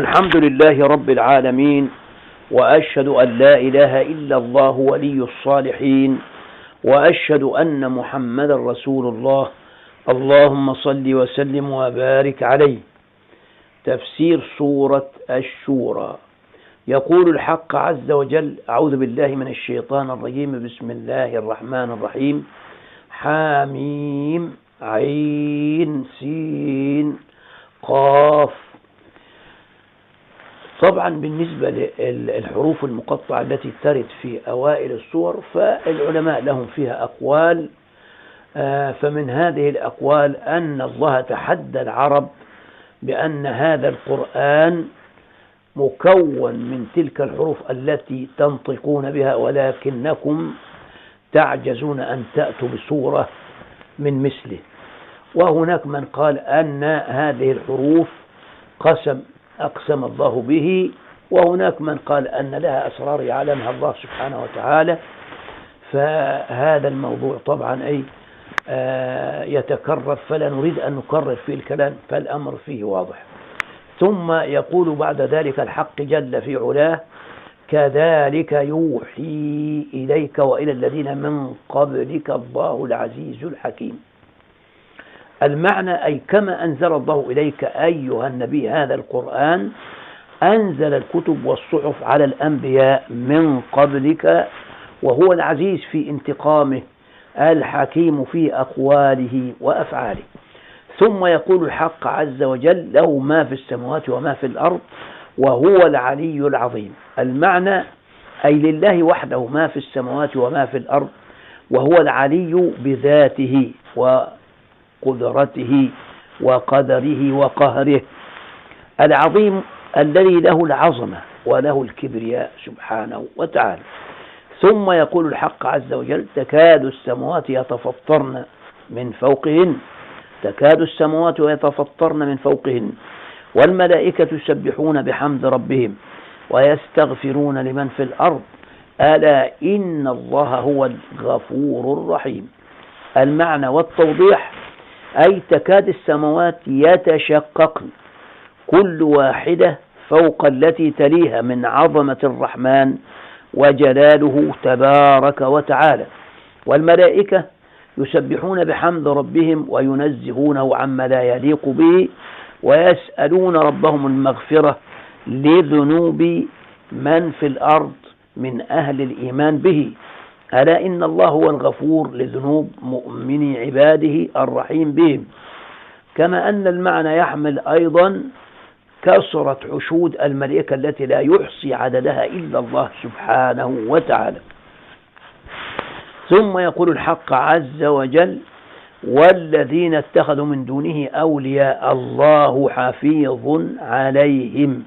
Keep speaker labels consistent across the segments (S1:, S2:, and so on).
S1: الحمد لله رب العالمين، وأشهد أن لا إله إلا الله ولي الصالحين، وأشهد أن محمدا رسول الله. اللهم صل وسلم وبارك عليه. تفسير سورة الشورى. يقول الحق عز وجل: أعوذ بالله من الشيطان الرجيم، بسم الله الرحمن الرحيم. حاميم عين سين قاف. طبعا بالنسبة للحروف المقطعة التي ترد في أوائل السور فالعلماء لهم فيها أقوال، فمن هذه الأقوال أن الله تحدى العرب بأن هذا القرآن مكون من تلك الحروف التي تنطقون بها، ولكنكم تعجزون أن تأتوا بسورة من مثله. وهناك من قال أن هذه الحروف أقسم الله به، وهناك من قال أن لها أسرار يعلمها الله سبحانه وتعالى. فهذا الموضوع طبعا يتكرر، فلا نريد أن نكرر فيه الكلام، فالأمر فيه واضح. ثم يقول بعد ذلك الحق جل في علاه: كذلك يوحي إليك وإلى الذين من قبلك الله العزيز الحكيم. المعنى أي كما أنزل الله إليك أيها النبي هذا القرآن، أنزل الكتب والصحف على الأنبياء من قبلك، وهو العزيز في انتقامه، الحكيم في أقواله وأفعاله. ثم يقول الحق عز وجل: له ما في السماوات وما في الأرض وهو العلي العظيم. المعنى أي لله وحده ما في السماوات وما في الأرض، وهو العلي بذاته وقدرته وقدره وقهره، العظيم الذي له العظمة وله الكبرياء سبحانه وتعالى. ثم يقول الحق عز وجل: تكاد السماوات يتفطرن من فوقهن، تكاد السماوات يتفطرن من فوقهن، والملائكة يسبحون بحمد ربهم ويستغفرون لمن في الأرض، ألا إن الله هو الغفور الرحيم. المعنى والتوضيح أي تكاد السماوات يتشققن كل واحدة فوق التي تليها من عظمة الرحمن وجلاله تبارك وتعالى، والملائكة يسبحون بحمد ربهم وينزهونه عما لا يليق به، ويسألون ربهم المغفرة لذنوب من في الأرض من أهل الإيمان به، ألا إن الله هو الغفور لذنوب مؤمني عباده الرحيم بهم. كما أن المعنى يحمل أيضا كثرة حشود الملائكة التي لا يحصي عددها إلا الله سبحانه وتعالى. ثم يقول الحق عز وجل: والذين اتخذوا من دونه أولياء الله حفيظ عليهم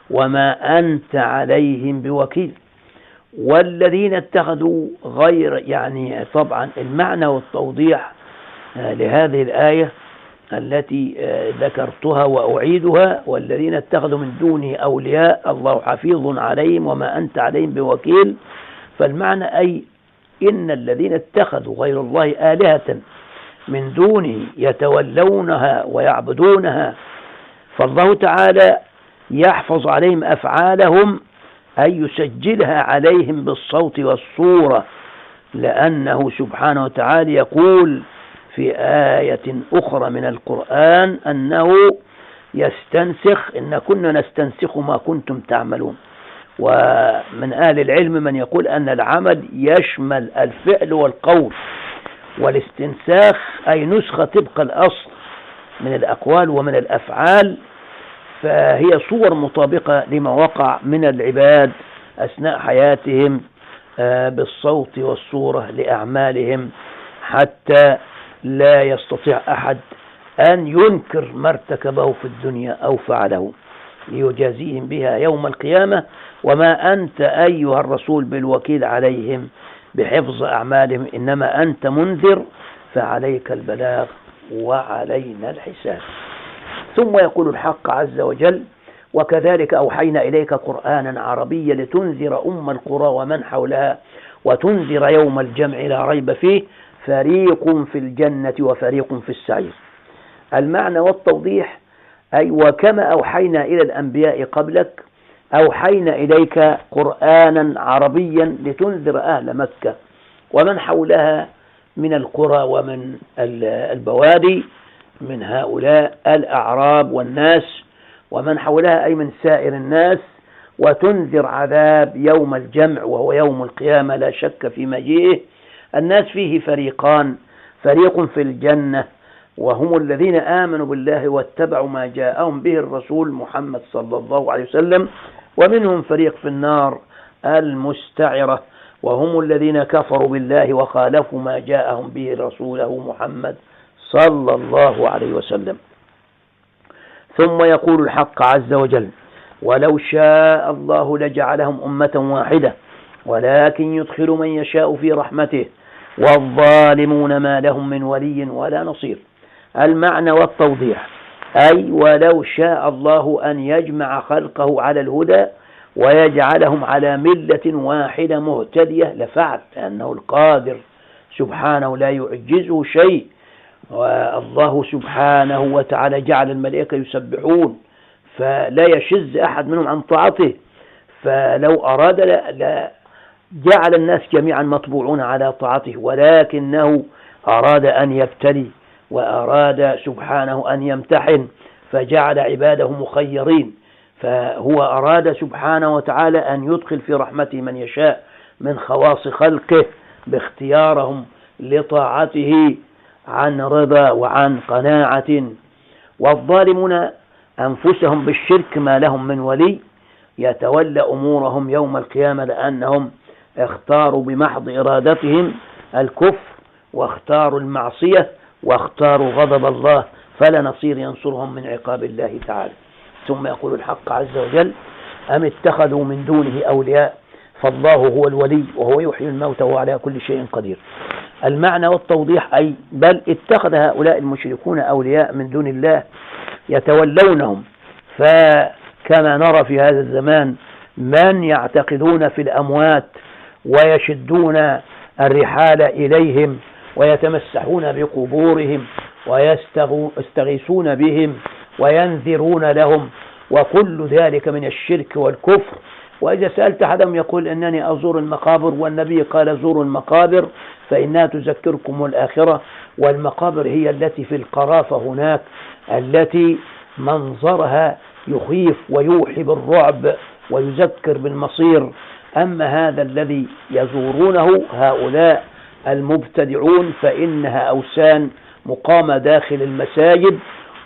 S1: وما أنت عليهم بوكيل. والذين اتخذوا غير، طبعا المعنى والتوضيح لهذه الآية التي ذكرتها وأعيدها: والذين اتخذوا من دونه أولياء الله حفيظ عليهم وما أنت عليهم بوكيل. فالمعنى أي إن الذين اتخذوا غير الله آلهة من دونه يتولونها ويعبدونها، فالله تعالى يحفظ عليهم أفعالهم، أي يسجلها عليهم بالصوت والصورة، لأنه سبحانه وتعالى يقول في آية أخرى من القرآن أنه يستنسخ: إن كنا نستنسخ ما كنتم تعملون. ومن أهل العلم من يقول أن العمل يشمل الفعل والقول، والاستنساخ أي نسخة طبق الأصل من الأقوال ومن الأفعال، فهي صور مطابقة لما وقع من العباد أثناء حياتهم بالصوت والصورة لأعمالهم، حتى لا يستطيع أحد أن ينكر ما ارتكبه في الدنيا أو فعله، ليجازيهم بها يوم القيامة. وما أنت أيها الرسول بالوكيل عليهم بحفظ أعمالهم، إنما أنت منذر، فعليك البلاغ وعلينا الحساب. ثم يقول الحق عز وجل: وكذلك أوحينا إليك قرآنا عربيا لتنذر أم القرى ومن حولها وتنذر يوم الجمع لا ريب فيه، فريق في الجنة وفريق في السعير. المعنى والتوضيح أي وكما أوحينا إلى الأنبياء قبلك أوحينا إليك قرآنا عربيا لتنذر أهل مكة ومن حولها من القرى ومن البوادي من هؤلاء الأعراب والناس ومن حولها أي من سائر الناس، وتنذر عذاب يوم الجمع وهو يوم القيامة لا شك في مجيئه. الناس فيه فريقان، فريق في الجنة وهم الذين آمنوا بالله واتبعوا ما جاءهم به الرسول محمد صلى الله عليه وسلم، ومنهم فريق في النار المستعرة وهم الذين كفروا بالله وخالفوا ما جاءهم به رسوله محمد صلى الله عليه وسلم. ثم يقول الحق عز وجل: ولو شاء الله لجعلهم أمة واحدة ولكن يدخل من يشاء في رحمته والظالمون ما لهم من ولي ولا نصير. المعنى والتوضيح: أي ولو شاء الله أن يجمع خلقه على الهدى ويجعلهم على ملة واحدة مهتدية لفعل، لأنه القادر سبحانه لا يعجزه شيء. والله سبحانه وتعالى جعل الملائكة يسبحون فلا يشز أحد منهم عن طاعته، فلو أراد جعل الناس جميعا مطبوعون على طاعته، ولكنه أراد أن يبتلي وأراد سبحانه أن يمتحن فجعل عباده مخيرين، فهو أراد سبحانه وتعالى أن يدخل في رحمته من يشاء من خواص خلقه باختيارهم لطاعته عن رضا وعن قناعة. والظالمون أنفسهم بالشرك ما لهم من ولي يتولى أمورهم يوم القيامة، لأنهم اختاروا بمحض إرادتهم الكفر واختاروا المعصية واختاروا غضب الله، فلا نصير ينصرهم من عقاب الله تعالى. ثم يقول الحق عز وجل: أم اتخذوا من دونه أولياء فالله هو الولي وهو يحيي الموتى وهو على كل شيء قدير. المعنى والتوضيح: أي بل اتخذ هؤلاء المشركون أولياء من دون الله يتولونهم، فكما نرى في هذا الزمان من يعتقدون في الأموات ويشدون الرحال إليهم ويتمسحون بقبورهم ويستغيثون بهم وينذرون لهم، وكل ذلك من الشرك والكفر. وإذا سألت أحدهم يقول إنني أزور المقابر، والنبي قال: زوروا المقابر فإنها تذكركم الآخرة. والمقابر هي التي في القرافة هناك، التي منظرها يخيف ويوحي بالرعب ويذكر بالمصير. أما هذا الذي يزورونه هؤلاء المبتدعون فإنها أوثان مقامة داخل المساجد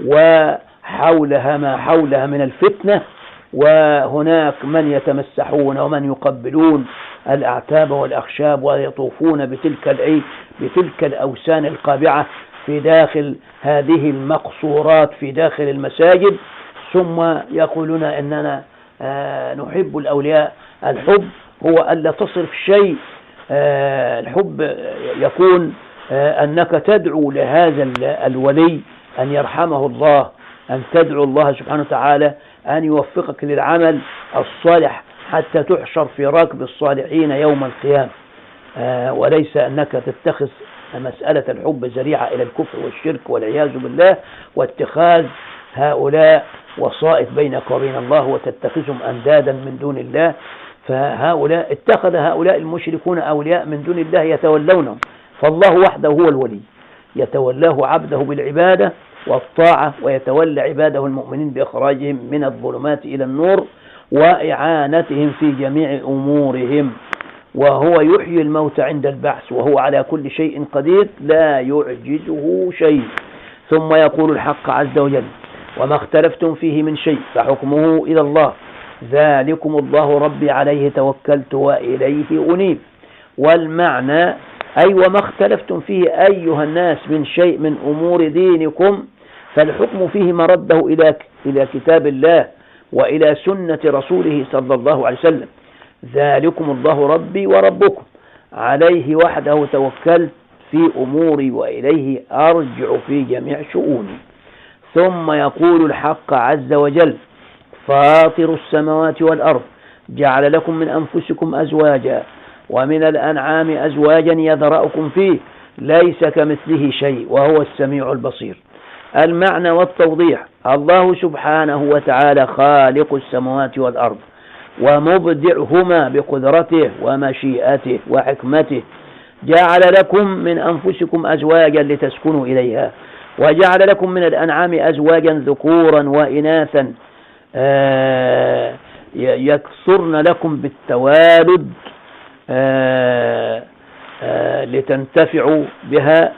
S1: وحولها ما حولها من الفتنة، وهناك من يتمسحون ومن يقبلون الأعتاب والأخشاب ويطوفون بتلك الأوثان القابعة في داخل هذه المقصورات في داخل المساجد، ثم يقولون إننا نحب الأولياء. الحب هو ألا تصرف شيء، الحب يكون أنك تدعو لهذا الولي أن يرحمه الله، أن تدعو الله سبحانه وتعالى أن يوفقك للعمل الصالح حتى تحشر في ركب الصالحين يوم القيامة، وليس أنك تتخذ مسألة الحب ذريعة إلى الكفر والشرك والعياذ بالله، واتخاذ هؤلاء وسائط بينك وبين الله وتتخذهم أندادا من دون الله. فهؤلاء اتخذ هؤلاء المشركون أولياء من دون الله يتولونهم، فالله وحده هو الولي يتولاه عبده بالعبادة والطاعة، ويتولى عباده المؤمنين بإخراجهم من الظلمات إلى النور وإعانتهم في جميع أمورهم، وهو يحيي الموت عند البعث وهو على كل شيء قدير لا يعجزه شيء. ثم يقول الحق عز وجل: وما اختلفتم فيه من شيء فحكمه إلى الله ذلكم الله ربي عليه توكلت وإليه أنيب. والمعنى: أي وما اختلفتم فيه أيها الناس من شيء من أمور دينكم فالحكم فيه مرده إلى كتاب الله وإلى سنة رسوله صلى الله عليه وسلم. ذلكم الله ربي وربكم عليه وحده توكلت في أموري وإليه أرجع في جميع شؤوني. ثم يقول الحق عز وجل: فاطر السماوات والأرض جعل لكم من أنفسكم أزواجا ومن الأنعام أزواجا يذرأكم فيه ليس كمثله شيء وهو السميع البصير. المعنى والتوضيح: الله سبحانه وتعالى خالق السماوات والأرض ومبدعهما بقدرته ومشيئته وحكمته، جعل لكم من أنفسكم أزواجا لتسكنوا إليها، وجعل لكم من الأنعام أزواجا ذكورا وإناثا يكثرن لكم بالتوالد لتنتفعوا بها.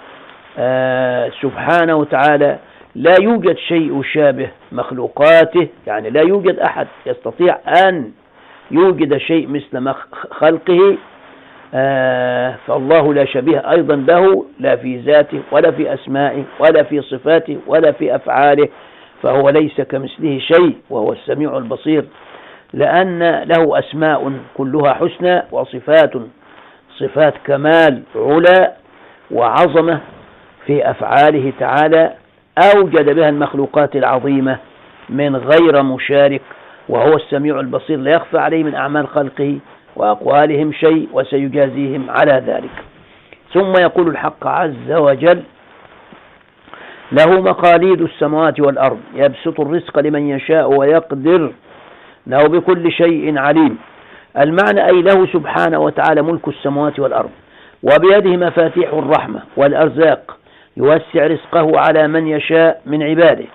S1: سبحانه وتعالى لا يوجد شيء يشابه مخلوقاته، يعني لا يوجد أحد يستطيع أن يوجد شيء مثل خلقه، فالله لا شبيه أيضا له، لا في ذاته ولا في أسمائه ولا في صفاته ولا في أفعاله، فهو ليس كمثله شيء وهو السميع البصير، لأن له أسماء كلها حسنى وصفات صفات كمال علا وعظمة في أفعاله تعالى أوجد بها المخلوقات العظيمة من غير مشارك، وهو السميع البصير لا يخفى عليه من أعمال خلقه وأقوالهم شيء، وسيجازيهم على ذلك. ثم يقول الحق عز وجل: له مقاليد السماوات والأرض يبسط الرزق لمن يشاء ويقدر له بكل شيء عليم. المعنى أي له سبحانه وتعالى ملك السماوات والأرض، وبيده مفاتيح الرحمة والأرزاق، يوسع رزقه على من يشاء من عباده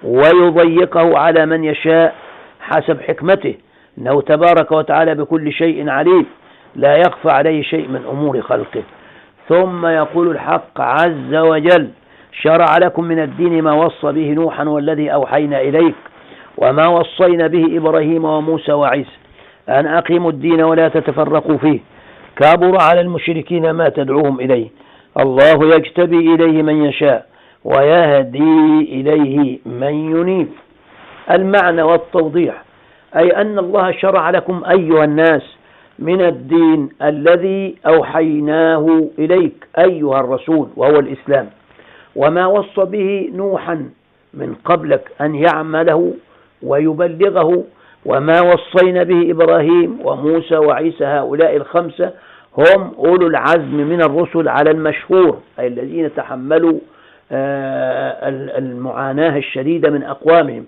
S1: ويضيقه على من يشاء حسب حكمته، إنه تبارك وتعالى بكل شيء عليم، لا يخفى عليه شيء من أمور خلقه. ثم يقول الحق عز وجل: شرع لكم من الدين ما وصى به نوحا والذي أوحينا إليك وما وصينا به إبراهيم وموسى وعيسى أن أقيموا الدين ولا تتفرقوا فيه، كبر على المشركين ما تدعوهم إليه، الله يجتبي إليه من يشاء ويهدي إليه من ينيب. المعنى والتوضيح أي أن الله شرع لكم أيها الناس من الدين الذي أوحيناه إليك أيها الرسول، وهو الإسلام، وما وصى به نوحا من قبلك أن يعمله ويبلغه، وما وصينا به إبراهيم وموسى وعيسى، هؤلاء الخمسة هم أولو العزم من الرسل على المشهور، أي الذين تحملوا المعاناة الشديدة من أقوامهم،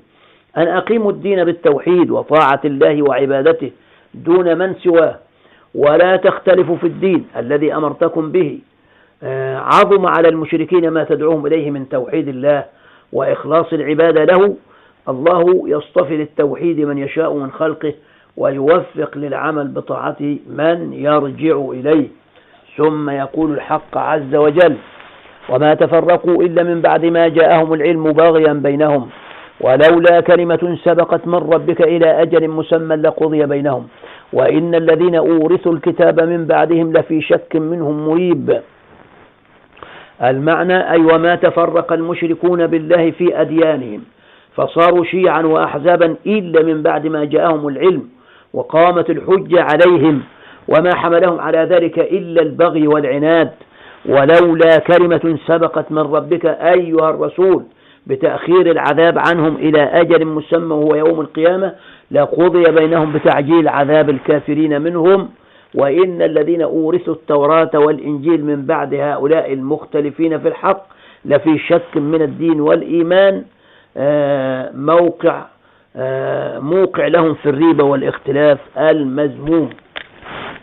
S1: أن أقيموا الدين بالتوحيد وطاعة الله وعبادته دون من سواه، ولا تختلفوا في الدين الذي أمرتكم به. عظم على المشركين ما تدعوهم إليه من توحيد الله وإخلاص العبادة له. الله يصطفي للتوحيد من يشاء من خلقه ويوفق للعمل بطاعته من يرجع إليه. ثم يقول الحق عز وجل: وما تفرقوا إلا من بعد ما جاءهم العلم بغيا بينهم ولولا كلمة سبقت من ربك إلى أجل مسمى لقضي بينهم وإن الذين أورثوا الكتاب من بعدهم لفي شك منهم مريب. المعنى أي وما تفرق المشركون بالله في أديانهم فصاروا شيعا وأحزابا إلا من بعد ما جاءهم العلم وقامت الحجة عليهم، وما حملهم على ذلك إلا البغي والعناد. ولولا كلمة سبقت من ربك أيها الرسول بتأخير العذاب عنهم إلى أجل مسمى هو يوم القيامة لقضي بينهم بتعجيل عذاب الكافرين منهم وإن الذين أورثوا التوراة والإنجيل من بعد هؤلاء المختلفين في الحق لفي شك من الدين والإيمان موقع لهم في الريبة والاختلاف المذموم.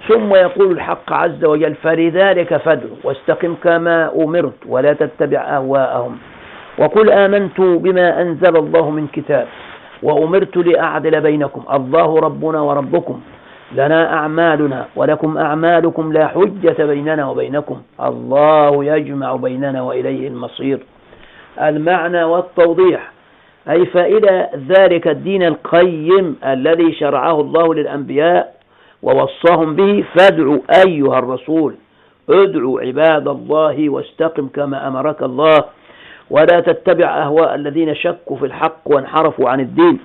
S1: ثم يقول الحق عز وجل: فلذلك فادع واستقم كما أمرت ولا تتبع أهواءهم وقل آمنت بما أنزل الله من كتاب وأمرت لأعدل بينكم الله ربنا وربكم لنا أعمالنا ولكم أعمالكم لا حجة بيننا وبينكم الله يجمع بيننا وإليه المصير. المعنى والتوضيح أي فإلى ذلك الدين القيم الذي شرعه الله للأنبياء ووصاهم به فادعوا أيها الرسول، ادعوا عباد الله واستقم كما أمرك الله ولا تتبع أهواء الذين شكوا في الحق وانحرفوا عن الدين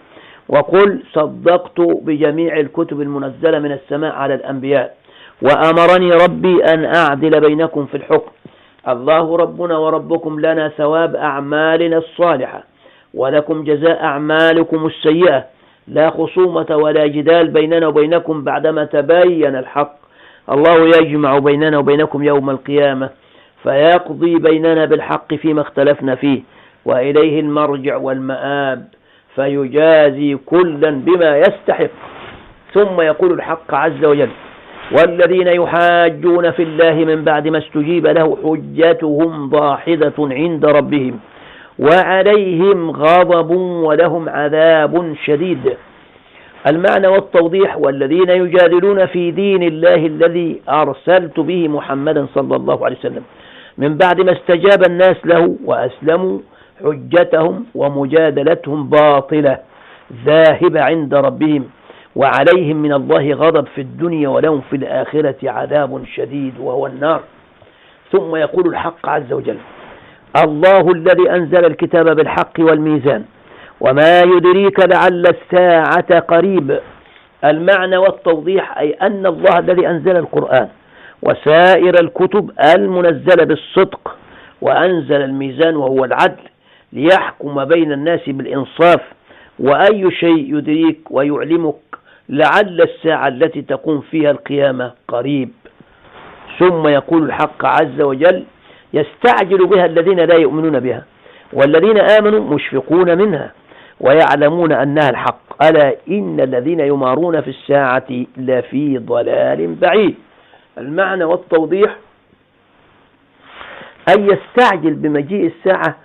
S1: وقل صدقت بجميع الكتب المنزلة من السماء على الأنبياء وأمرني ربي أن أعدل بينكم في الحكم الله ربنا وربكم لنا ثواب أعمالنا الصالحة ولكم جزاء أعمالكم السيئة لا خصومة ولا جدال بيننا وبينكم بعدما تبين الحق الله يجمع بيننا وبينكم يوم القيامة فيقضي بيننا بالحق فيما اختلفنا فيه وإليه المرجع والمآب فيجازي كلا بما يستحق. ثم يقول الحق عز وجل: والذين يحاجون في الله من بعد ما استجيب له حجتهم ضاحدة عند ربهم وعليهم غضب ولهم عذاب شديد. المعنى والتوضيح: والذين يجادلون في دين الله الذي أرسلت به محمدا صلى الله عليه وسلم من بعد ما استجاب الناس له وأسلموا حجتهم ومجادلتهم باطلة ذاهبة عند ربهم وعليهم من الله غضب في الدنيا ولهم في الآخرة عذاب شديد وهو النار. ثم يقول الحق عز وجل: الله الذي أنزل الكتاب بالحق والميزان وما يدريك لعل الساعة قريب. المعنى والتوضيح: أي أن الله الذي أنزل القرآن وسائر الكتب المنزلة بالصدق وأنزل الميزان وهو العدل ليحكم بين الناس بالإنصاف. وأي شيء يدريك ويعلمك لعل الساعة التي تقوم فيها القيامة قريب. ثم يقول الحق عز وجل: يستعجل بها الذين لا يؤمنون بها والذين آمنوا مشفقون منها ويعلمون أنها الحق ألا إن الذين يمارون في الساعة لفي ضلال بعيد. المعنى والتوضيح: أن يستعجل بمجيء الساعة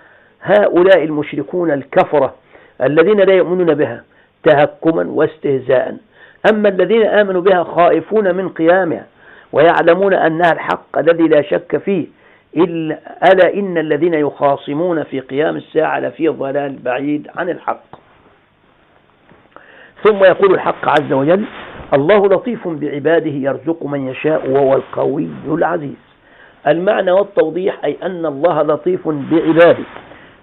S1: هؤلاء المشركون الكفرة الذين لا يؤمنون بها تهكما واستهزاء، أما الذين آمنوا بها خائفون من قيامها ويعلمون أنها الحق الذي لا شك فيه. ألا إن الذين يخاصمون في قيام الساعة لفي ضلال بعيد عن الحق. ثم يقول الحق عز وجل: الله لطيف بعباده يرزق من يشاء وهو القوي العزيز. المعنى والتوضيح: أي أن الله لطيف بعباده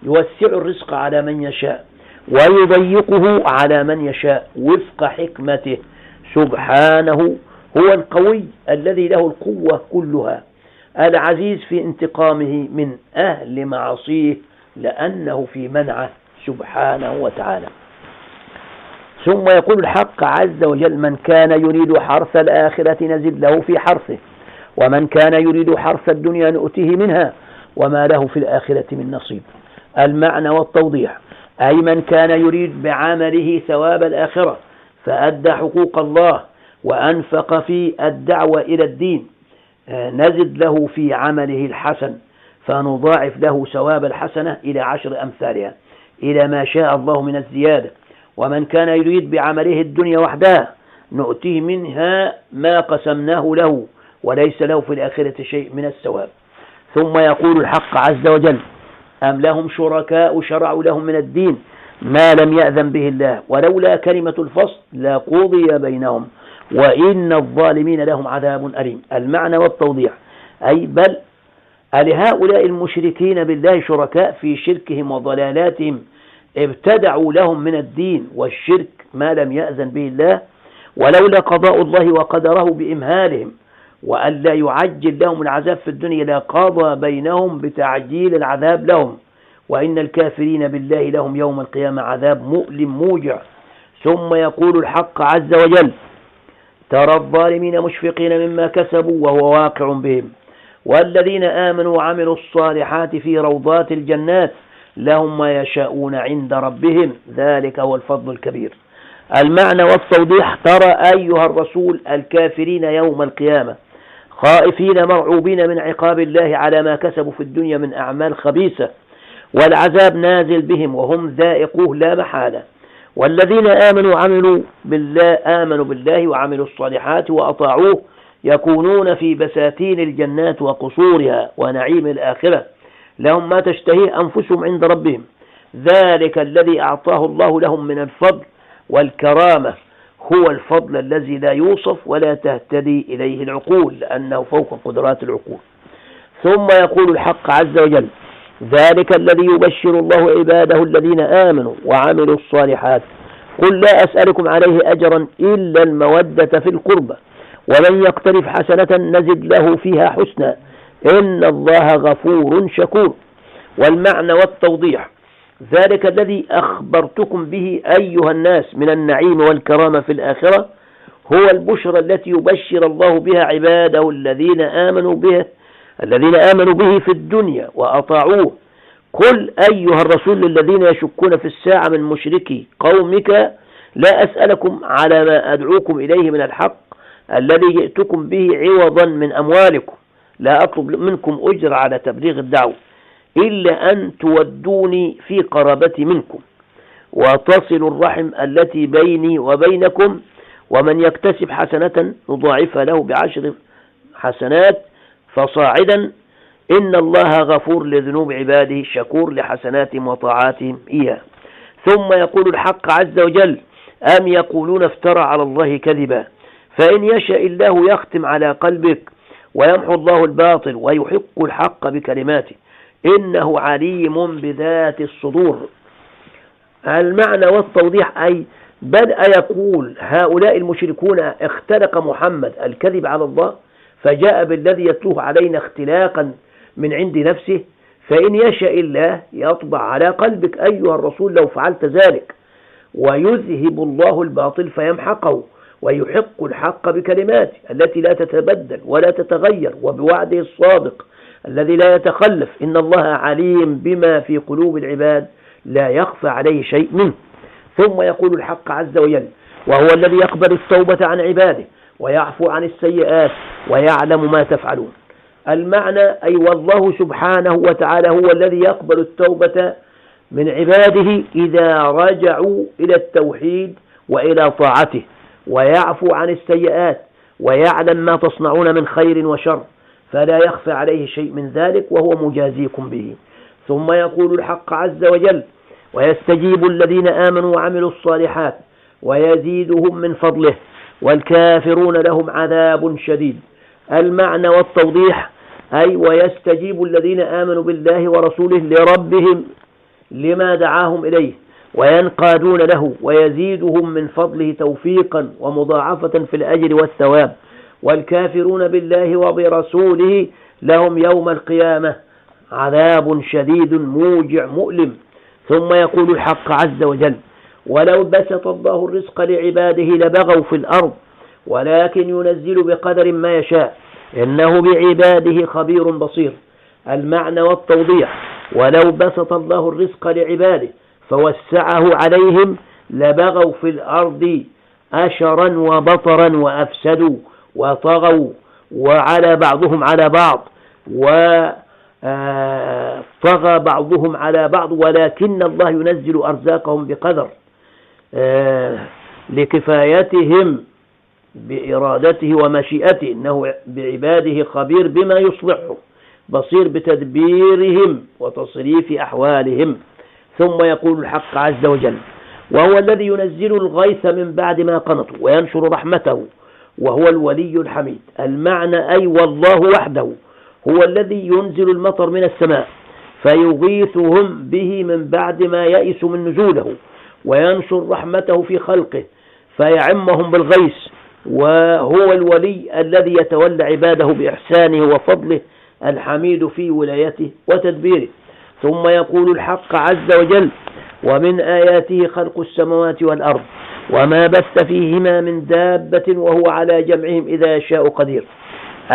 S1: يوسع الرزق على من يشاء ويضيقه على من يشاء وفق حكمته سبحانه. هو القوي الذي له القوة كلها، العزيز في انتقامه من أهل معصيه لأنه في منعه سبحانه وتعالى. ثم يقول الحق عز وجل: من كان يريد حرث الآخرة نزد له في حرثه ومن كان يريد حرث الدنيا نؤته منها وما له في الآخرة من نصيب. المعنى والتوضيح: أي من كان يريد بعمله ثواب الآخرة فأدى حقوق الله وأنفق في الدعوة إلى الدين نزد له في عمله الحسن فنضاعف له ثواب الحسنة إلى 10 أمثالها إلى ما شاء الله من الزيادة. ومن كان يريد بعمله الدنيا وحدها نؤتيه منها ما قسمناه له وليس له في الآخرة شيء من الثواب. ثم يقول الحق عز وجل: أم لهم شركاء شرعوا لهم من الدين ما لم يأذن به الله ولولا كلمة الفصل لقضي بينهم وإن الظالمين لهم عذاب أليم. المعنى والتوضيح: أي بل لهؤلاء المشركين بالله شركاء في شركهم وضلالاتهم ابتدعوا لهم من الدين والشرك ما لم يأذن به الله ولولا قضاء الله وقدره بإمهالهم وأن لا يعجل لهم العذاب في الدنيا لقضى بينهم بتعجيل العذاب لهم وإن الكافرين بالله لهم يوم القيامة عذاب مؤلم موجع. ثم يقول الحق عز وجل: ترى الظالمين مشفقين مما كسبوا وهو واقع بهم والذين آمنوا وعملوا الصالحات في روضات الجنات لهم ما يشاءون عند ربهم ذلك هو الفضل الكبير. المعنى والتوضيح: ترى أيها الرسول الكافرين يوم القيامة خائفين مرعوبين من عقاب الله على ما كسبوا في الدنيا من أعمال خبيثة والعذاب نازل بهم وهم ذائقوه لا محالة. والذين آمنوا بالله وعملوا الصالحات وأطاعوه يكونون في بساتين الجنات وقصورها ونعيم الآخرة لهم ما تشتهيه أنفسهم عند ربهم ذلك الذي أعطاه الله لهم من الفضل والكرامة هو الفضل الذي لا يوصف ولا تهتدي إليه العقول لأنه فوق قدرات العقول. ثم يقول الحق عز وجل: ذلك الذي يبشر الله عباده الذين آمنوا وعملوا الصالحات قل لا أسألكم عليه أجرا إلا المودة في القربى ومن يقترف حسنة نزد له فيها حسنا إن الله غفور شكور. والمعنى والتوضيح: ذلك الذي أخبرتكم به أيها الناس من النعيم والكرامة في الآخرة هو البشرى التي يبشر الله بها عباده الذين آمنوا به في الدنيا وأطاعوه قل أيها الرسول للذين يشكون في الساعة من مشركي قومك لا أسألكم على ما أدعوكم إليه من الحق الذي جئتكم به عوضا من أموالكم، لا أطلب منكم أجر على تبليغ الدعوة إلا أن تودوني في قرابتي منكم وتصلوا الرحم التي بيني وبينكم، ومن يكتسب حسنة نضاعفها له ب10 حسنات فصاعدا، إن الله غفور لذنوب عباده شكور لحسناتهم وطاعاتهم إياه. ثم يقول الحق عز وجل أم يقولون افترى على الله كذبا فإن يشاء الله يختم على قلبك ويمحو الله الباطل ويحق الحق بكلماته إنه عليم بذات الصدور. المعنى والتوضيح أي بدأ يقول هؤلاء المشركون اختلق محمد الكذب على الله فجاء بالذي يتلوه علينا اختلاقا من عند نفسه، فإن يشاء الله يطبع على قلبك أيها الرسول لو فعلت ذلك، ويذهب الله الباطل فيمحقه ويحق الحق بكلماته التي لا تتبدل ولا تتغير وبوعده الصادق الذي لا يتخلف، إن الله عليم بما في قلوب العباد لا يخفى عليه شيء منه. ثم يقول الحق عز وجل وهو الذي يقبل التوبة عن عباده ويعفو عن السيئات ويعلم ما تفعلون. المعنى أي والله سبحانه وتعالى هو الذي يقبل التوبة من عباده إذا رجعوا إلى التوحيد وإلى طاعته، ويعفو عن السيئات ويعلم ما تصنعون من خير وشر فلا يخفى عليه شيء من ذلك وهو مجازيكم به. ثم يقول الحق عز وجل ويستجيب الذين آمنوا وعملوا الصالحات ويزيدهم من فضله والكافرون لهم عذاب شديد. المعنى والتوضيح أي ويستجيب الذين آمنوا بالله ورسوله لربهم لما دعاهم إليه وينقادون له ويزيدهم من فضله توفيقا ومضاعفة في الأجر والثواب، والكافرون بالله وبرسوله لهم يوم القيامة عذاب شديد موجع مؤلم. ثم يقول الحق عز وجل ولو بسط الله الرزق لعباده لبغوا في الأرض ولكن ينزل بقدر ما يشاء إنه بعباده خبير بصير. المعنى والتوضيح ولو بسط الله الرزق لعباده فوسعه عليهم لبغوا في الأرض أشرا وبطرا وأفسدوا وطغوا وعلى بعضهم على بعض وطغى بعضهم على بعض، ولكن الله ينزل أرزاقهم بقدر لكفايتهم بإرادته ومشيئته، إنه بعباده خبير بما يصلحهم بصير بتدبيرهم وتصريف أحوالهم. ثم يقول الحق عز وجل وهو الذي ينزل الغيث من بعد ما قنطوا وينشر رحمته وهو الولي الحميد. المعنى أي والله وحده هو الذي ينزل المطر من السماء فيغيثهم به من بعد ما يئس من نزوله وينشر رحمته في خلقه فيعمهم بالغيث، وهو الولي الذي يتولى عباده بإحسانه وفضله الحميد في ولايته وتدبيره. ثم يقول الحق عز وجل ومن آياته خلق السماوات والأرض وما بث فيهما من دابة وهو على جمعهم إذا يشاء قدير.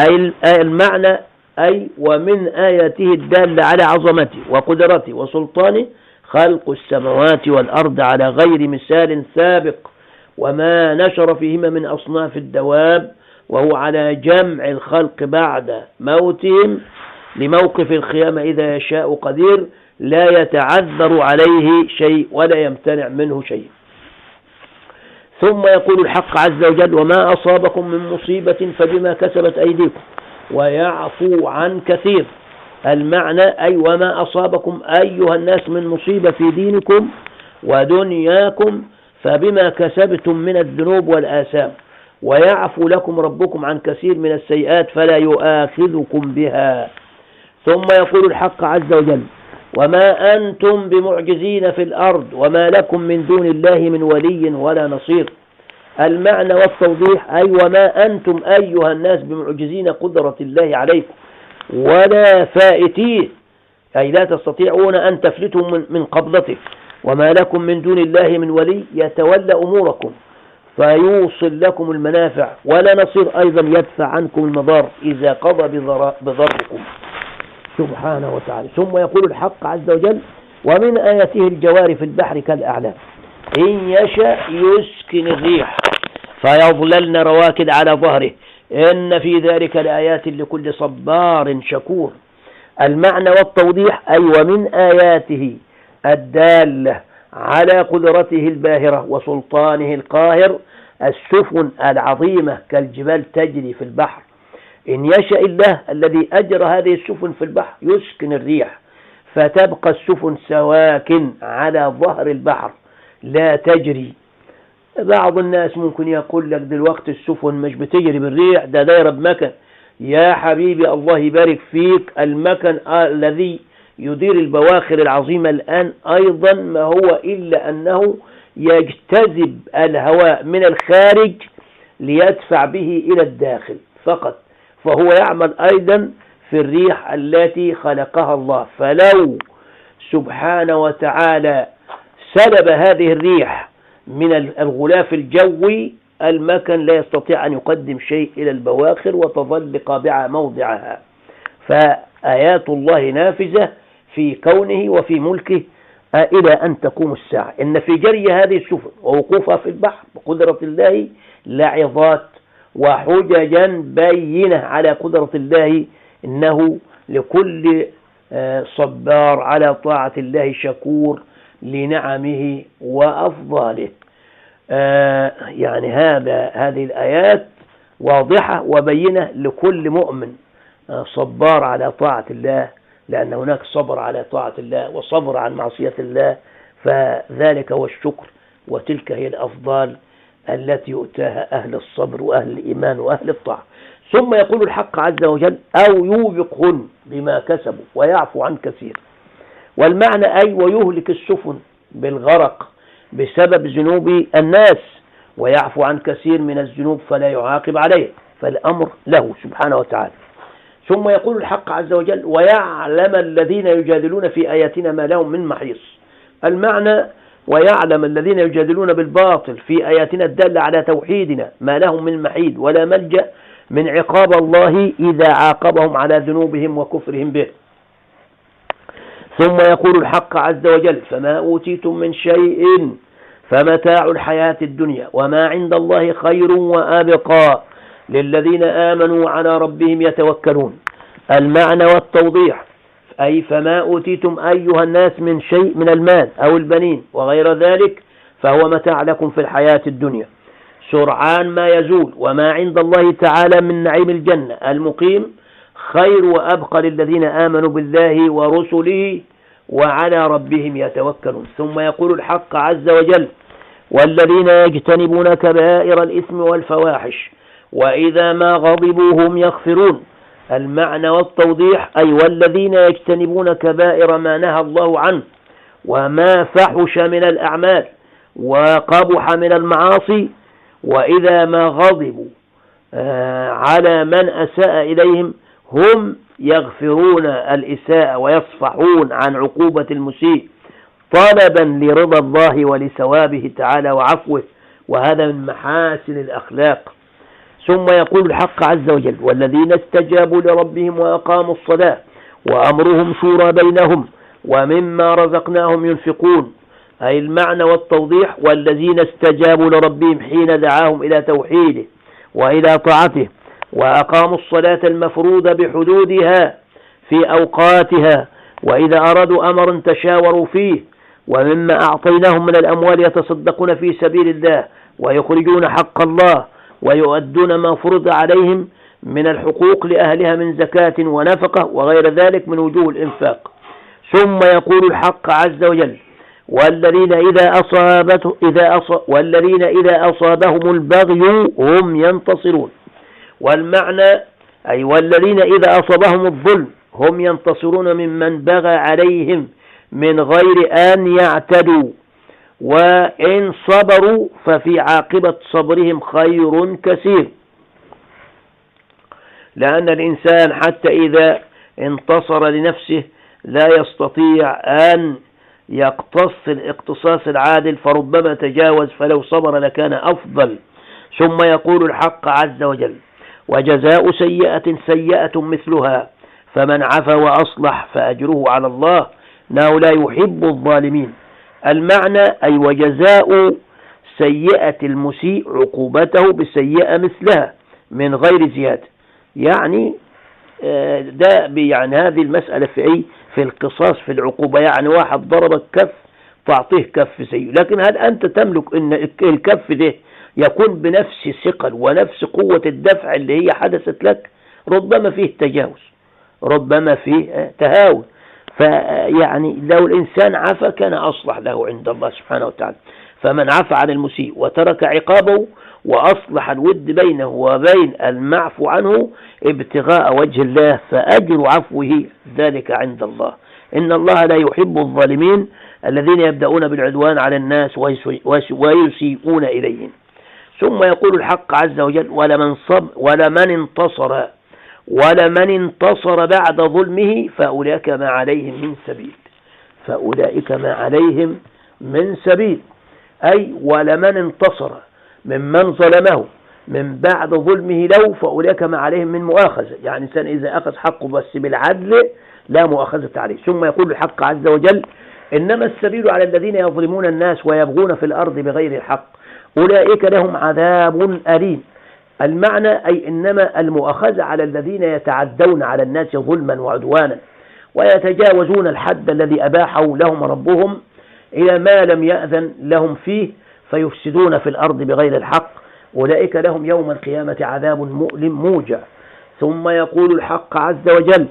S1: أي المعنى أي ومن آياته الدالة على عظمته وقدرته وسلطانه خلق السماوات والأرض على غير مثال سابق وما نشر فيهما من أصناف الدواب، وهو على جمع الخلق بعد موتهم لموقف القيامة إذا يشاء قدير لا يتعذر عليه شيء ولا يمتنع منه شيء. ثم يقول الحق عز وجل وما أصابكم من مصيبة فبما كسبت أيديكم ويعفو عن كثير. المعنى أي وما أصابكم أيها الناس من مصيبة في دينكم ودنياكم فبما كسبتم من الذنوب والآثام ويعفو لكم ربكم عن كثير من السيئات فلا يؤاخذكم بها. ثم يقول الحق عز وجل وما أنتم بمعجزين في الأرض وما لكم من دون الله من ولي ولا نصير. المعنى والتوضيح أي وما أنتم أيها الناس بمعجزين قدرة الله عليكم ولا فائتيه، أي لا تستطيعون أن تفلتوا من قبضته، وما لكم من دون الله من ولي يتولى أموركم فيوصل لكم المنافع ولا نصير أيضا يدفع عنكم المضار إذا قضى بضركم. سبحانه وتعالى. ثم يقول الحق عز وجل: ومن آياته الجوار في البحر كالأعلام إن يشأ يسكن الريح فيظللن رواكد على ظهره إن في ذلك لآيات لكل صبار شكور. المعنى والتوضيح: أي ومن آياته الدالة على قدرته الباهرة وسلطانه القاهر السفن العظيمة كالجبال تجري في البحر. إن يشاء الله الذي أجرى هذه السفن في البحر يسكن الريح فتبقى السفن سواكن على ظهر البحر لا تجري. بعض الناس ممكن يقول لك دلوقتي السفن مش بتجري بالريح، ده دايرة بمكن. يا حبيبي الله يبارك فيك، المكن الذي يدير البواخر العظيمة الآن أيضا ما هو إلا أنه يجتذب الهواء من الخارج ليدفع به إلى الداخل فقط، فهو يعمل أيضا في الريح التي خلقها الله. فلو سبحانه وتعالى سلب هذه الريح من الغلاف الجوي المكن لا يستطيع أن يقدم شيء إلى البواخر وتظل قابعة موضعها. فآيات الله نافذة في كونه وفي ملكه إلى أن تقوم الساعة. إن في جري هذه السفن ووقوفها في البحر بقدرة الله لعظات وحججا بينة على قدرة الله، إنه لكل صبار على طاعة الله شكور لنعمه وأفضاله. يعني هذه الآيات واضحة وبينة لكل مؤمن صبار على طاعة الله، لأن هناك صبر على طاعة الله وصبر عن معصية الله، فذلك هو الشكر، وتلك هي الأفضال التي يؤتاها أهل الصبر وأهل الإيمان وأهل الطاعة. ثم يقول الحق عز وجل: أو يوبقهن بما كسبوا ويعفو عن كثير. والمعنى أي ويهلك السفن بالغرق بسبب ذنوب الناس ويعفو عن كثير من الذنوب فلا يعاقب عليه، فالأمر له سبحانه وتعالى. ثم يقول الحق عز وجل: ويعلم الذين يجادلون في آياتنا ما لهم من محيص. المعنى ويعلم الذين يجادلون بالباطل في آياتنا الدالة على توحيدنا ما لهم من محيد ولا ملجأ من عقاب الله إذا عاقبهم على ذنوبهم وكفرهم به. ثم يقول الحق عز وجل: فما أوتيتم من شيء فمتاع الحياة الدنيا وما عند الله خير وأبقى للذين آمنوا على ربهم يتوكلون. المعنى والتوضيح: أي فما أوتيتم أيها الناس من شيء من المال أو البنين وغير ذلك فهو متاع لكم في الحياة الدنيا سرعان ما يزول، وما عند الله تعالى من نعيم الجنة المقيم خير وأبقى للذين آمنوا بالله ورسله وعلى ربهم يتوكلون. ثم يقول الحق عز وجل: والذين يجتنبون كبائر الإثم والفواحش وإذا ما غضبوا هم يغفرون. المعنى والتوضيح: أي والذين يجتنبون كبائر ما نهى الله عنه وما فحش من الأعمال وقبح من المعاصي وإذا ما غضبوا على من أساء إليهم هم يغفرون الإساءة ويصفحون عن عقوبة المسيء طلبا لرضا الله ولثوابه تعالى وعفوه، وهذا من محاسن الأخلاق. ثم يقول الحق عز وجل: والذين استجابوا لربهم وأقاموا الصلاة وأمرهم شورى بينهم ومما رزقناهم ينفقون. أي المعنى والتوضيح: والذين استجابوا لربهم حين دعاهم إلى توحيده وإلى طاعته وأقاموا الصلاة المفروضة بحدودها في أوقاتها وإذا أرادوا أمرا تشاوروا فيه ومما أعطيناهم من الأموال يتصدقون في سبيل الله ويخرجون حق الله ويؤدون ما فرض عليهم من الحقوق لأهلها من زكاة ونفقة وغير ذلك من وجوه الإنفاق. ثم يقول الحق عز وجل: والذين إذا أصابهم البغي هم ينتصرون. والمعنى أي والذين إذا أصابهم الظلم هم ينتصرون ممن بغى عليهم من غير أن يعتدوا، وإن صبروا ففي عاقبة صبرهم خير كثير. لأن الإنسان حتى إذا انتصر لنفسه لا يستطيع أن يقتص الاقتصاص العادل فربما تجاوز، فلو صبر لكان أفضل. ثم يقول الحق عز وجل: وجزاء سيئة سيئة مثلها فمن عفا وأصلح فأجره على الله إنه لا يحب الظالمين. المعنى أي وجزاء سيئة المسيء عقوبته بسيئة مثلها من غير زيادة. يعني ده يعني هذه المسألة في أي في القصاص في العقوبة، يعني واحد ضربك كف تعطيه كف سيء، لكن هل أنت تملك أن الكف ده يكون بنفس ثقل ونفس قوة الدفع اللي هي حدثت لك؟ ربما فيه تجاوز، ربما فيه تهاون. فيعني لو الإنسان عفا كان أصلح له عند الله سبحانه وتعالى. فمن عفا عن المسيء وترك عقابه وأصلح الود بينه وبين المعفو عنه ابتغاء وجه الله فأجر عفوه ذلك عند الله. إن الله لا يحب الظالمين الذين يبدأون بالعدوان على الناس ويسيئون إليهم. ثم يقول الحق عز وجل ولمن انتصر بعد ظلمه فأولئك ما عليهم من سبيل. فأولئك ما عليهم من سبيل، أي ولمن انتصر ممن ظلمه من بعد ظلمه له فأولئك ما عليهم من مؤاخذة. يعني إنسان إذا أخذ حقه بس بالعدل لا مؤاخذة عليه. ثم يقول الحق عز وجل إنما السبيل على الذين يظلمون الناس ويبغون في الأرض بغير الحق أولئك لهم عذاب أليم. المعنى أي إنما المؤاخذة على الذين يتعدون على الناس ظلما وعدوانا ويتجاوزون الحد الذي أباحه لهم ربهم إلى ما لم يأذن لهم فيه فيفسدون في الأرض بغير الحق أولئك لهم يوم القيامة عذاب مؤلم موجع. ثم يقول الحق عز وجل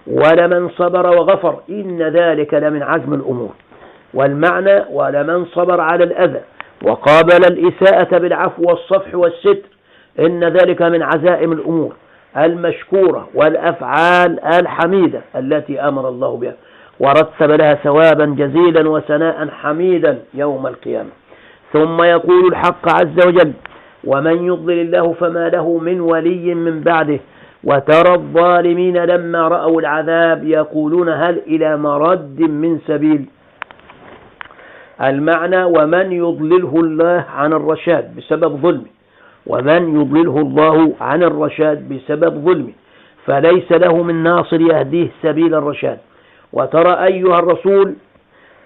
S1: ولمن صبر وغفر إن ذلك لمن عزم الأمور. والمعنى ولمن صبر على الأذى وقابل الإساءة بالعفو والصفح والستر إن ذلك من عزائم الأمور المشكورة والأفعال الحميدة التي أمر الله بها ورتب لها ثوابا جزيلا وثناء حميدا يوم القيامة. ثم يقول الحق عز وجل ومن يضلل الله فما له من ولي من بعده وترى الظالمين لما رأوا العذاب يقولون هل إلى مرد من سبيل. المعنى ومن يضلله الله عن الرشاد بسبب ظلمه، ومن يضلله الله عن الرشاد بسبب ظلمه فليس له من ناصر يهديه سبيل الرشاد. وترى أيها الرسول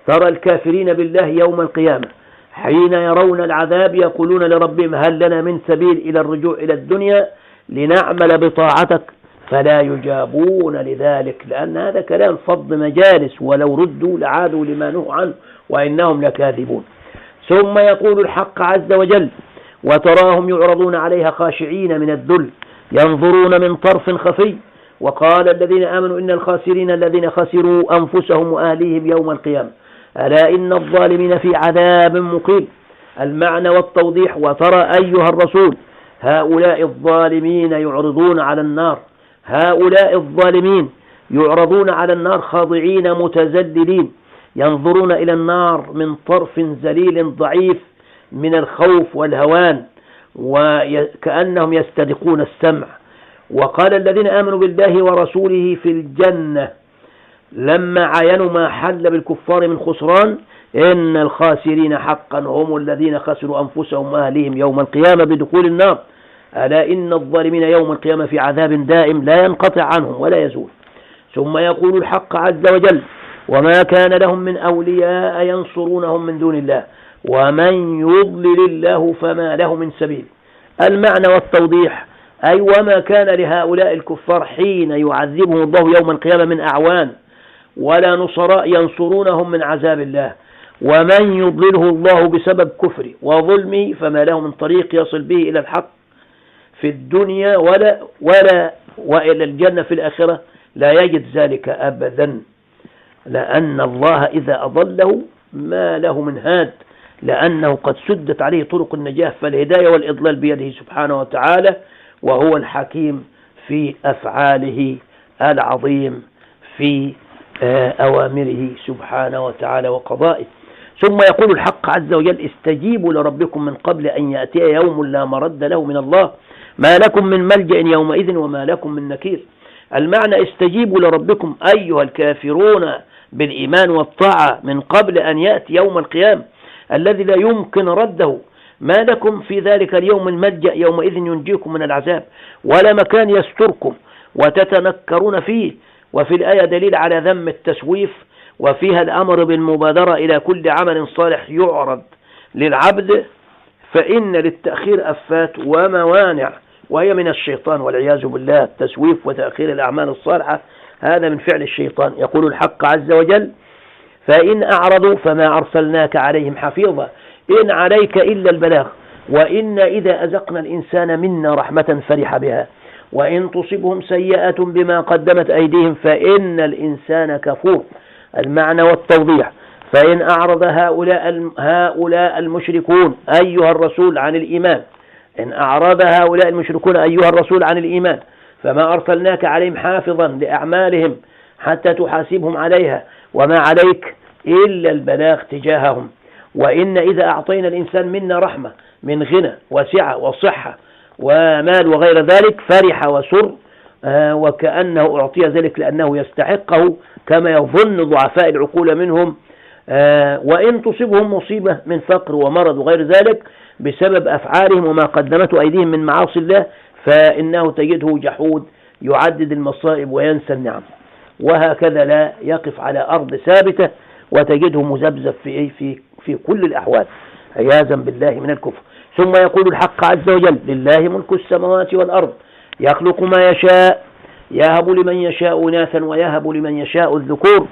S1: ترى الكافرين بالله يوم القيامة حين يرون العذاب يقولون لربهم هل لنا من سبيل إلى الرجوع إلى الدنيا لنعمل بطاعتك فلا يجابون لذلك لأن هذا كلام فض مجالس ولو ردوا لعادوا لما نهوا عنه وإنهم لكاذبون. ثم يقول الحق عز وجل وتراهم يعرضون عليها خاشعين من الذل ينظرون من طرف خفي وقال الذين آمنوا إن الخاسرين الذين خسروا أنفسهم وأهليهم يوم القيامة ألا إن الظالمين في عذاب مقيم. المعنى والتوضيح وترى أيها الرسول هؤلاء الظالمين يعرضون على النار، هؤلاء الظالمين يعرضون على النار خاضعين متذللين ينظرون إلى النار من طرف ذليل ضعيف من الخوف والهوان وكأنهم يستدقون السمع. وقال الذين آمنوا بالله ورسوله في الجنة لما عاينوا ما حل بالكفار من خسران إن الخاسرين حقا هم الذين خسروا أنفسهم وأهليهم يوم القيامة بدخول النار ألا إن الظالمين يوم القيامة في عذاب دائم لا ينقطع عنهم ولا يزول. ثم يقول الحق عز وجل وما كان لهم من أولياء ينصرونهم من دون الله ومن يضلل الله فما له من سبيل. المعنى والتوضيح أي وما كان لهؤلاء الكفار حين يعذبهم الله يوم القيامة من أعوان ولا نصراء ينصرونهم من عذاب الله ومن يضلله الله بسبب كفره وظلمه فما له من طريق يصل به إلى الحق في الدنيا وإلى الجنة في الآخرة لا يجد ذلك أبدا لأن الله إذا أضله ما له من هاد لأنه قد سدت عليه طرق النجاة فالهداية والإضلال بيده سبحانه وتعالى وهو الحكيم في أفعاله العظيم في أوامره سبحانه وتعالى وقضائه. ثم يقول الحق عز وجل استجيبوا لربكم من قبل أن يأتي يوم لا مرد له من الله ما لكم من ملجأ يومئذ وما لكم من نكير. المعنى استجيبوا لربكم أيها الكافرون بالإيمان والطاعة من قبل أن يأتي يوم القيامة الذي لا يمكن رده ما لكم في ذلك اليوم الملجأ يومئذ ينجيكم من العذاب ولا مكان يستركم وتتنكرون فيه وفي الآية دليل على ذم التسويف، وفيها الأمر بالمبادرة إلى كل عمل صالح يعرض للعبد، فإن للتأخير أفات وموانع، وهي من الشيطان والعياذ بالله. التسويف وتأخير الأعمال الصالحة هذا من فعل الشيطان. يقول الحق عز وجل: فإن أعرضوا فما أرسلناك عليهم حفيظا إن عليك إلا البلاغ وإن إذا أذقنا الإنسان منا رحمة فرح بها وإن تصبهم سيئة بما قدمت أيديهم فإن الإنسان كفور. المعنى والتوضيح: فإن أعرض هؤلاء المشركون أيها الرسول عن الإيمان، إن أعرض هؤلاء المشركون أيها الرسول عن الإيمان فما أرسلناك عليهم حافظا لأعمالهم حتى تحاسبهم عليها وما عليك إلا البلاغ تجاههم. وإن إذا أعطينا الإنسان منا رحمة من غنى وسعة وصحة ومال وغير ذلك فرح وسر وكأنه أعطي ذلك لأنه يستحقه كما يظن ضعفاء العقول منهم. وإن تصبهم مصيبة من فقر ومرض وغير ذلك بسبب أفعالهم وما قدمته أيديهم من معاصي الله فإنه تجده جحود يعدد المصائب وينسى النعم، وهكذا لا يقف على أرض ثابتة وتجده مذبذب في كل الأحوال عياذا بالله من الكفر. ثم يقول الحق عز وجل: لله ملك السماوات والأرض يخلق ما يشاء يهب لمن يشاء إناثا ويهب لمن يشاء الذكور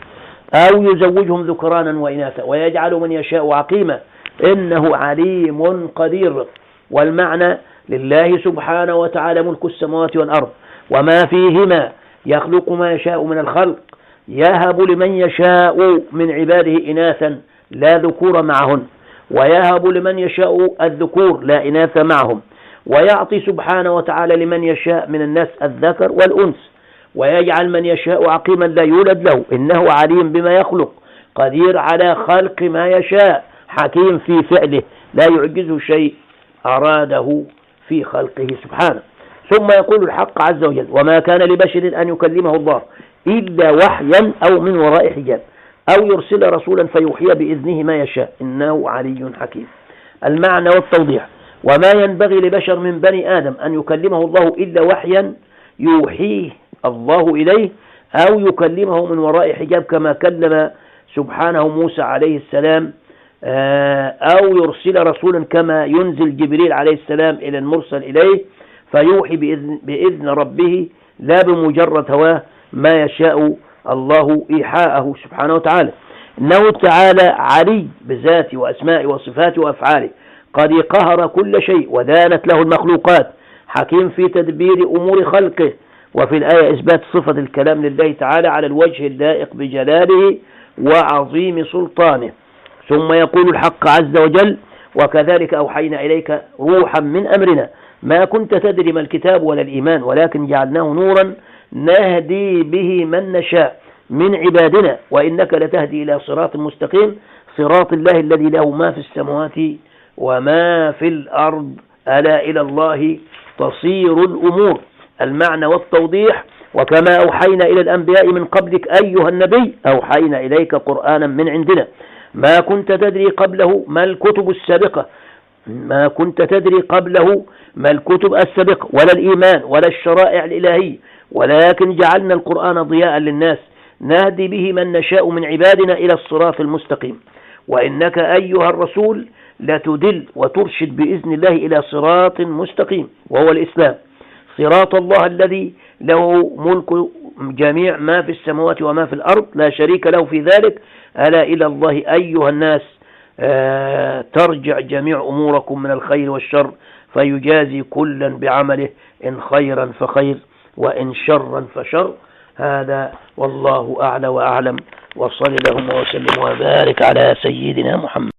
S1: أو يزوجهم ذكرانا وإناثا ويجعل من يشاء عقيما إنه عليم قدير. والمعنى: لله سبحانه وتعالى ملك السماوات والأرض وما فيهما يخلق ما يشاء من الخلق، يهب لمن يشاء من عباده إناثا لا ذكور معهن ويهب لمن يشاء الذكور لا إناث معهم، ويعطي سبحانه وتعالى لمن يشاء من الناس الذكر والأنثى ويجعل من يشاء عقيما لا يولد له إنه عليم بما يخلق قدير على خلق ما يشاء حكيم في فعله لا يعجزه شيء أراده في خلقه سبحانه. ثم يقول الحق عز وجل: وما كان لبشر أن يكلمه الله إلا وحيا أو من وراء حجاب أو يرسل رسولا فيوحي بإذنه ما يشاء إنه علي حكيم. المعنى والتوضيح: وما ينبغي لبشر من بني آدم أن يكلمه الله إلا وحيا يوحيه الله إليه أو يكلمه من وراء حجاب كما كلم سبحانه موسى عليه السلام، أو يرسل رسولا كما ينزل جبريل عليه السلام إلى المرسل إليه فيوحي بإذن ربه لا بمجرد هواه ما يشاء الله إيحاءه سبحانه وتعالى. إنه تعالى علي بذاته وأسمائه وصفاته وأفعاله قد قهر كل شيء ودانت له المخلوقات حكيم في تدبير أمور خلقه. وفي الآية إثبات صفة الكلام لله تعالى على الوجه اللائق بجلاله وعظيم سلطانه. ثم يقول الحق عز وجل: وكذلك أوحينا إليك روحا من أمرنا ما كنت تدري ما الكتاب ولا الإيمان ولكن جعلناه نورا نهدي به من نشاء من عبادنا وإنك لتهدي إلى صراط مستقيم صراط الله الذي له ما في السماوات وما في الأرض ألا إلى الله تصير الأمور. المعنى والتوضيح: وكما أوحينا إلى الأنبياء من قبلك أيها النبي أوحينا إليك قرآنا من عندنا ما كنت تدري قبله ما الكتب السابقة ما الكتب السابقة ولا الإيمان ولا الشرائع الإلهية ولكن جعلنا القرآن ضياء للناس نهدي به من نشاء من عبادنا إلى الصراط المستقيم وإنك أيها الرسول لتدل وترشد بإذن الله إلى صراط مستقيم وهو الإسلام صراط الله الذي له ملك جميع ما في السماوات وما في الأرض لا شريك له في ذلك ألا إلى الله أيها الناس ترجع جميع أموركم من الخير والشر فيجازي كلا بعمله إن خيرا فخير وإن شرا فشر. هذا والله أعلى وأعلم وصلى اللهم وسلم وبارك على سيدنا محمد.